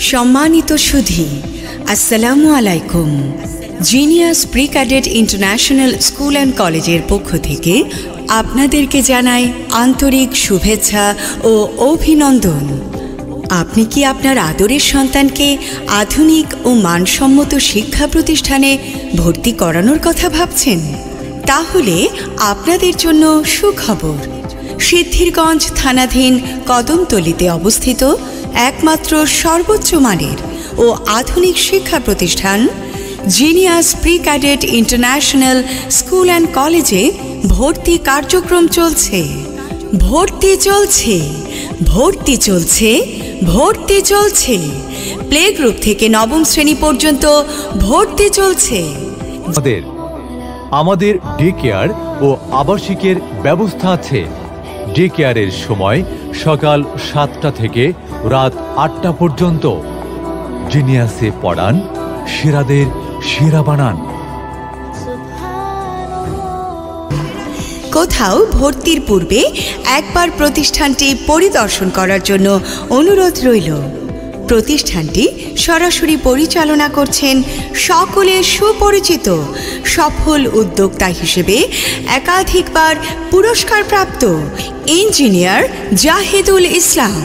সম্মানিত সুধী, আসসালামু আলাইকুম। Genius pre cadet international school and কলেজের পক্ষ থেকে আপনাদেরকে জানাই আন্তরিক শুভেচ্ছা ও অভিনন্দন। আপনি কি আপনার আদরের সন্তানকে আধুনিক ও মানসম্মত শিক্ষা প্রতিষ্ঠানে ভর্তি করানোর কথা ভাবছেন? তাহলে আপনাদের জন্য সুখবর। সিদ্ধিরগঞ্জ থানাধীন কদমতলীতে অবস্থিত একমাত্র সর্বোচ্চ মানের ও আধুনিক শিক্ষা প্রতিষ্ঠান genius pre cadet international school and কলেজে ভর্তি কার্যক্রম চলছে। ভর্তি চলছে, ভর্তি চলছে, ভর্তি চলছে। প্লে গ্রুপ থেকে নবম শ্রেণী পর্যন্ত ভর্তি চলছে। আমাদের ডে কেয়ার ও আবাসিকের ব্যবস্থা আছে। ডে কেয়ারের সময় সকাল 7টা থেকে রাত 8টা পর্যন্ত। জিনিয়াসে পড়ান, সেরাদের সেরা বানান। কোথাও ভর্তির পূর্বে একবার প্রতিষ্ঠানটি পরিদর্শন করার জন্য অনুরোধ রইল। প্রতিষ্ঠানটি সরাসরি পরিচালনা করছেন সকলের সুপরিচিত সফল উদ্যোক্তা হিসেবে একাধিকবার পুরস্কারপ্রাপ্ত ইঞ্জিনিয়ার জাহিদুল ইসলাম।